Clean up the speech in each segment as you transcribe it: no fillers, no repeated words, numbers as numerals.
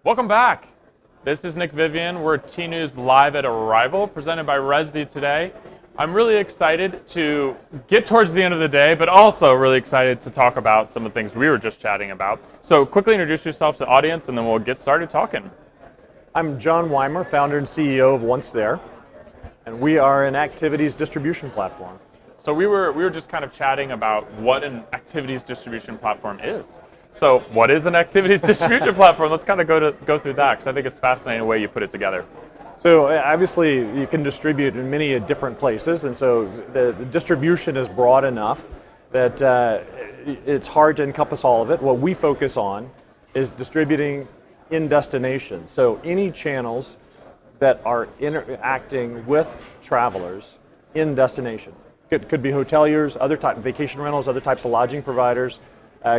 Welcome back. This is Nick Vivian. We're tnoozLIVE live at Arival, presented by Rezdy today. I'm really excited to get towards the end of the day, but also really excited to talk about some of the things we were just chatting about. So quickly introduce yourself to the audience, and then we'll get started talking. I'm John Weimer, founder and CEO of OnceThere, and we are an activities distribution platform. So we were just kind of chatting about what an activities distribution platform is. So what is an activities distribution platform? Let's kind of go through that, because I think it's fascinating the way you put it together. So obviously you can distribute in many different places, and so the distribution is broad enough that it's hard to encompass all of it. What we focus on is distributing in destination. So any channels that are interacting with travelers in destination. Could be hoteliers, other type vacation rentals, other types of lodging providers.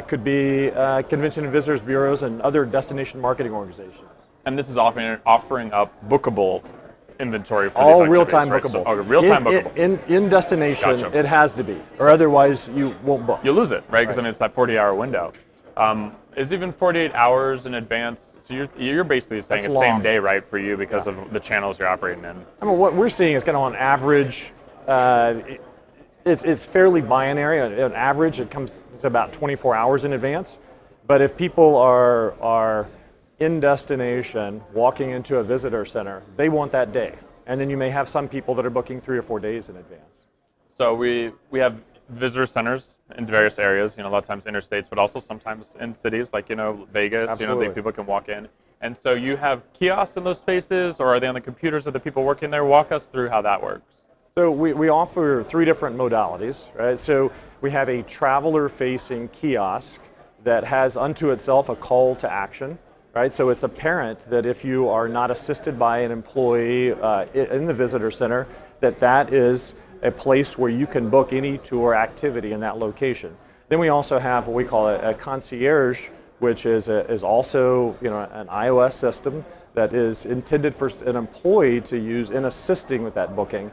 Could be convention and visitors bureaus and other destination marketing organizations. And this is offering up bookable inventory for all these real-time right? bookable. So, real-time bookable. In destination, Gotcha. It has to be, or otherwise you won't book. You lose it, right? Because Right. I mean, it's that 40-hour window. Is even 48 hours in advance? So you're basically saying That's it's same long. day, right, for you because of the channels you're operating in. I mean, what we're seeing is kind of on average, it's fairly binary. On average, it's about 24 hours in advance. But if people are in destination, walking into a visitor center, they want that day. And then you may have some people that are booking 3 or 4 days in advance. So we have visitor centers in various areas, a lot of times interstates, but also sometimes in cities like, Vegas, Absolutely. people can walk in. And so you have kiosks in those spaces, or are they on the computers of the people working there? Walk us through how that works. So we offer 3 different modalities, right? So we have a traveler-facing kiosk that has unto itself a call to action, right? So it's apparent that if you are not assisted by an employee in the visitor center, that is a place where you can book any tour activity in that location. Then we also have what we call a concierge, which is also an iOS system that is intended for an employee to use in assisting with that booking.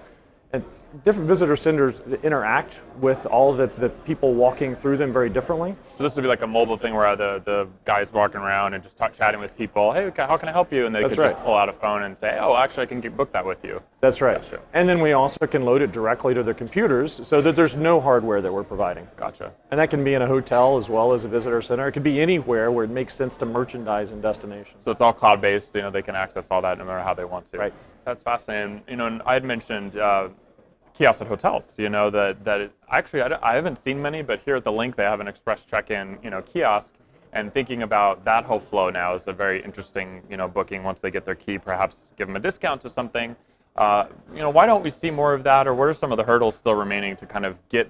And different visitor centers interact with all the people walking through them very differently. So this would be like a mobile thing where the guy's walking around and just chatting with people. Hey, how can I help you? And they could just pull out a phone and say, oh, actually, I can book that with you. That's right. Gotcha. And then we also can load it directly to their computers so that there's no hardware that we're providing. Gotcha. And that can be in a hotel as well as a visitor center. It could be anywhere where it makes sense to merchandise in destination. So it's all cloud-based. They can access all that no matter how they want to. Right. That's fascinating. And I had mentioned kiosks at hotels. I haven't seen many, but here at the link they have an express check-in, kiosk. And thinking about that whole flow now is a very interesting, booking. Once they get their key, perhaps give them a discount to something. Why don't we see more of that, or what are some of the hurdles still remaining to kind of get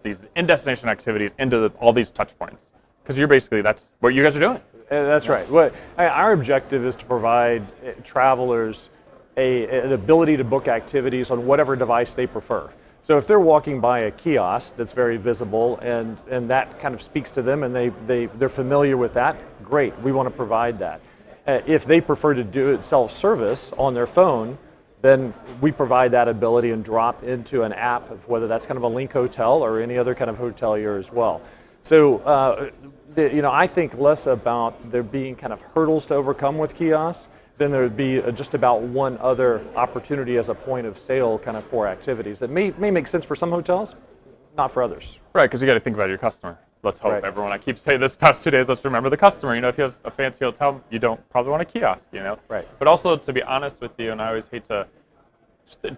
these in-destination activities into all these touch points? Because that's what you guys are doing. That's right. Our objective is to provide travelers an ability to book activities on whatever device they prefer. So if they're walking by a kiosk that's very visible and that kind of speaks to them and they're familiar with that, great, we want to provide that. If they prefer to do it self-service on their phone, then we provide that ability and drop into an app of whether that's kind of a Link Hotel or any other kind of hotelier as well. So I think less about there being kind of hurdles to overcome with kiosks than there would be just about one other opportunity as a point of sale kind of for activities that may make sense for some hotels, not for others. Right, because you got to think about your customer. Let's hope everyone. I keep saying this past 2 days. Let's remember the customer. If you have a fancy hotel, you don't probably want a kiosk. Right. But also, to be honest with you, and I always hate to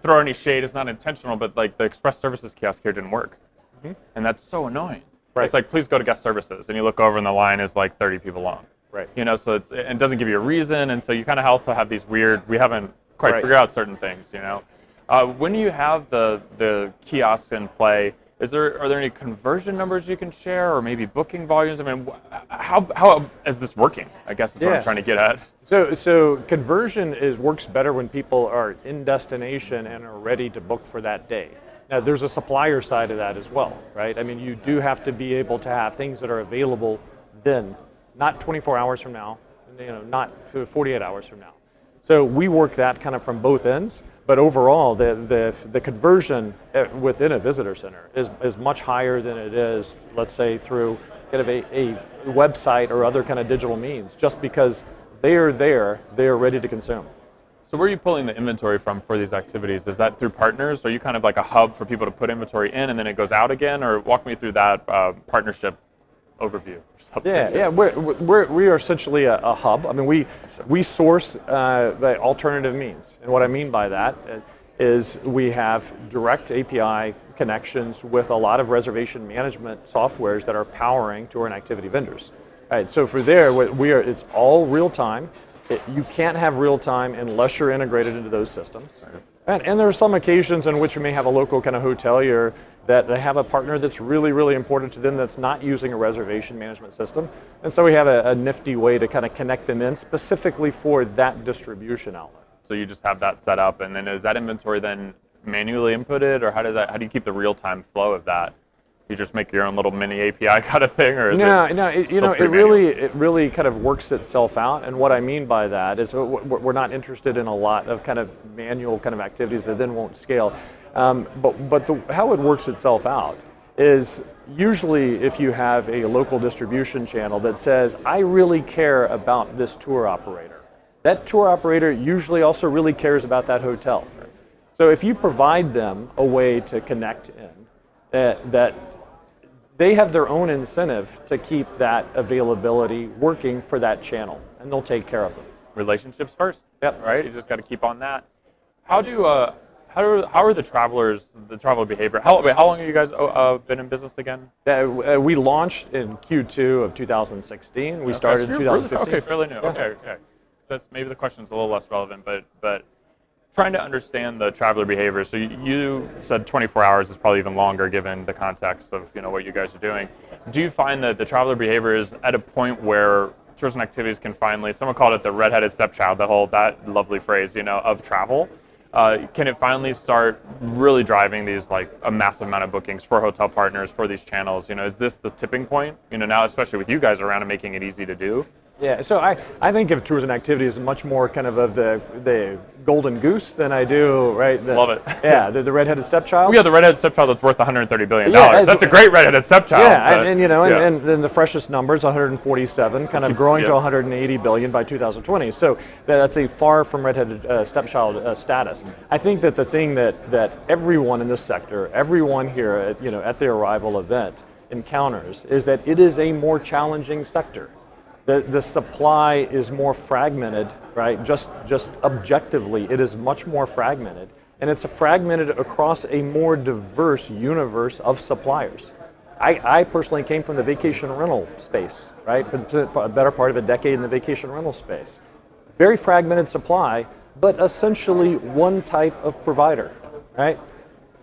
throw any shade. It's not intentional, but like the express services kiosk here didn't work, and that's so annoying. Right. It's like, please go to guest services, and you look over and the line is like 30 people long. Right. So it doesn't give you a reason, and so you kind of also have these weird. We haven't quite figured out certain things. When you have the kiosks in play, are there any conversion numbers you can share, or maybe booking volumes? I mean, how is this working? I guess is what I'm trying to get at. So conversion works better when people are in destination and are ready to book for that day. Now there's a supplier side of that as well, right? I mean, you do have to be able to have things that are available then. Not 24 hours from now, not 48 hours from now. So we work that kind of from both ends, but overall the conversion within a visitor center is much higher than it is, let's say, through kind of a website or other kind of digital means, just because They are there. They are ready to consume. So where are you pulling the inventory from for these activities? Is that through partners? Are you kind of like a hub for people to put inventory in and then it goes out again? Or walk me through that partnership overview. Yeah. We are essentially a hub. I mean, we source the alternative means. And what I mean by that is we have direct API connections with a lot of reservation management softwares that are powering tour and activity vendors. All right, so for there, it's all real time. You can't have real time unless you're integrated into those systems. And there are some occasions in which you may have a local kind of hotelier that they have a partner that's really, really important to them that's not using a reservation management system. And so we have a nifty way to kind of connect them in specifically for that distribution outlet. So you just have that set up, and then is that inventory then manually inputted, or how do you keep the real-time flow of that? You just make your own little mini API kind of thing, or is it really kind of works itself out. And what I mean by that is we're not interested in a lot of kind of manual kind of activities that then won't scale. But how it works itself out is usually if you have a local distribution channel that says, I really care about this tour operator. That tour operator usually also really cares about that hotel. So if you provide them a way to connect in, that they have their own incentive to keep that availability working for that channel, and they'll take care of them. Relationships first. Yep. Right. You just got to keep on that. How are the travelers, the traveler behavior? How long have you guys been in business again? We launched in Q2 of 2016. We started in 2015. Okay, fairly new. Yeah. Okay. That's maybe the question's a little less relevant, but trying to understand the traveler behavior. So you said 24 hours is probably even longer given the context of what you guys are doing. Do you find that the traveler behavior is at a point where tours and activities can finally, someone called it the redheaded stepchild, that lovely phrase, of travel. Can it finally start really driving these like a massive amount of bookings for hotel partners, for these channels? Is this the tipping point? Now, especially with you guys around and making it easy to do. Yeah, so I think of tours and activities much more kind of the golden goose than I do, right? Love it. Yeah, the redheaded stepchild. We have the redheaded stepchild that's worth $130 billion. That's a great redheaded stepchild. Yeah, and then the freshest numbers, 147, kind of growing to 180 billion by 2020. So that's a far from redheaded stepchild status. I think that the thing that everyone in this sector, everyone here at the Arival event encounters is that it is a more challenging sector. The supply is more fragmented, right? Just objectively, it is much more fragmented. And it's fragmented across a more diverse universe of suppliers. I personally came from the vacation rental space, right? For the better part of a decade in the vacation rental space. Very fragmented supply, but essentially one type of provider, right?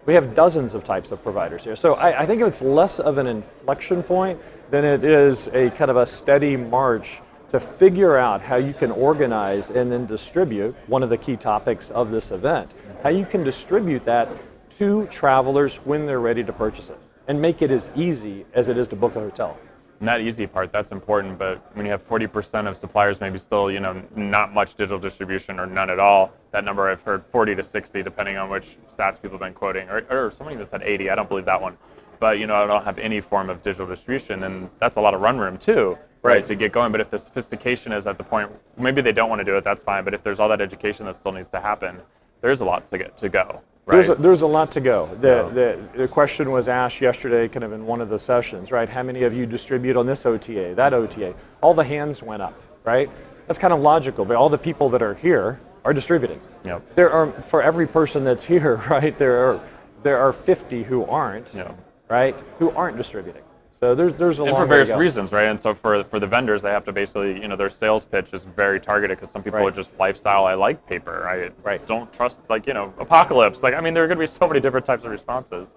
We have dozens of types of providers here. So I think it's less of an inflection point than it is a kind of a steady march to figure out how you can organize and then distribute, one of the key topics of this event, how you can distribute that to travelers when they're ready to purchase it and make it as easy as it is to book a hotel. And that easy part, that's important, but when you have 40% of suppliers maybe still, not much digital distribution or none at all, that number I've heard 40 to 60, depending on which stats people have been quoting, or somebody that said 80, I don't believe that one. But, I don't have any form of digital distribution, and that's a lot of run room too, right, to get going. But if the sophistication is at the point, maybe they don't want to do it, that's fine, but if there's all that education that still needs to happen, there's a lot to go. Right. There's a lot to go. The question was asked yesterday kind of in one of the sessions, right? How many of you distribute on this OTA, that OTA? All the hands went up, right? That's kind of logical, but all the people that are here are distributing. Yep. There are, for every person that's here, right, there are 50 who aren't, right, who aren't distributing. So there's a long way to go. And for various reasons, right? And so for the vendors, they have to basically, their sales pitch is very targeted because some people are just lifestyle. I like paper. I don't trust apocalypse. There are going to be so many different types of responses.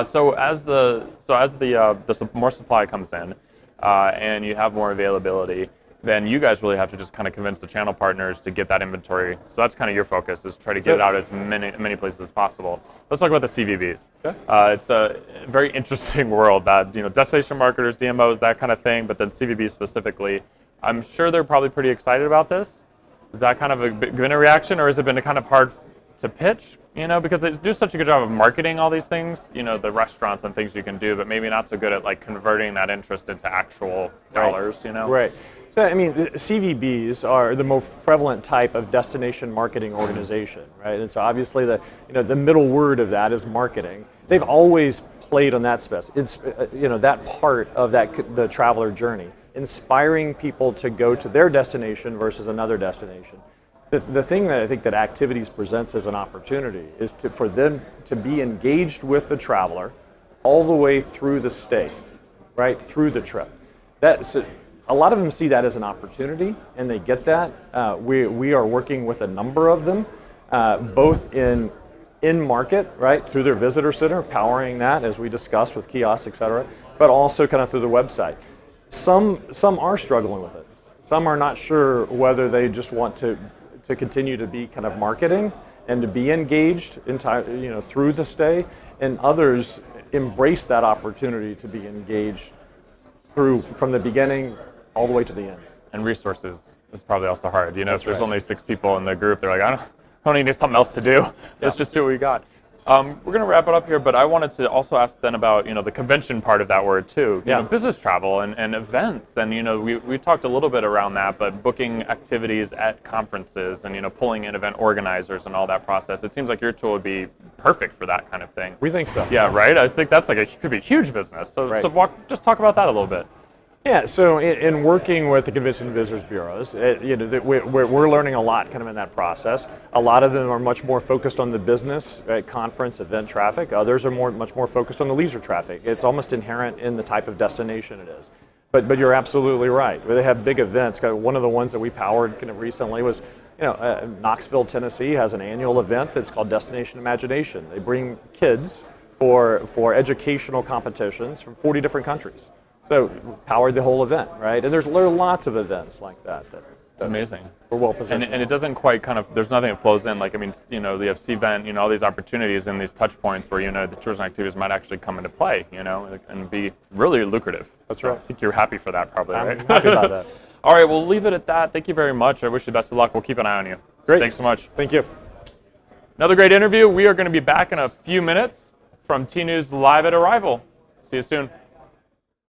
So as the more supply comes in, and you have more availability, then you guys really have to just kind of convince the channel partners to get that inventory. So that's kind of your focus, is try to get it out as many places as possible. Let's talk about the CVBs. Okay. It's a very interesting world that, destination marketers, DMOs, that kind of thing, but then CVBs specifically. I'm sure they're probably pretty excited about this. Is that kind of been a reaction, or has it been kind of hard to pitch? You know, because they do such a good job of marketing all these things, you know, the restaurants and things you can do, but maybe not so good at like converting that interest into actual dollars, you know? Right. So, I mean, the CVBs are the most prevalent type of destination marketing organization, right? And so obviously the middle word of that is marketing. They've always played on that space. It's, that part of the traveler journey, inspiring people to go to their destination versus another destination. The thing that I think that activities presents as an opportunity is for them to be engaged with the traveler all the way through the stay, right, through the trip. So a lot of them see that as an opportunity, and they get that. We are working with a number of them, both in market, right, through their visitor center, powering that as we discussed with kiosks, et cetera, but also kind of through the website. Some are struggling with it. Some are not sure whether they just want to continue to be kind of marketing and to be engaged through the stay, and others embrace that opportunity to be engaged from the beginning all the way to the end. And resources is probably also hard. You know, That's if there's right. only 6 people in the group, they're like, I don't need something else to do. Let's just do what we got. We're going to wrap it up here, but I wanted to also ask then about, the convention part of that word too. You know, business travel and events. And, we talked a little bit around that, but booking activities at conferences and, pulling in event organizers and all that process. It seems like your tool would be perfect for that kind of thing. We think so. Yeah, right? I think that's could be a huge business. So, right. just talk about that a little bit. Yeah, so in working with the Convention and Visitors Bureaus, we're learning a lot kind of in that process. A lot of them are much more focused on the business, conference, event traffic. Others are much more focused on the leisure traffic. It's almost inherent in the type of destination it is. But you're absolutely right. They have big events. One of the ones that we powered kind of recently was, Knoxville, Tennessee has an annual event that's called Destination Imagination. They bring kids for educational competitions from 40 different countries. So powered the whole event, right? And there are lots of events like that. It's amazing. We're well positioned. And it doesn't quite there's nothing that flows in. Like, I mean, you have CVent, all these opportunities and these touch points where, the tourism activities might actually come into play, and be really lucrative. That's right. I think you're happy for that probably, right? I'm happy about that. All right, we'll leave it at that. Thank you very much. I wish you the best of luck. We'll keep an eye on you. Great. Thanks so much. Thank you. Another great interview. We are going to be back in a few minutes from tnoozLIVE at Arival. See you soon.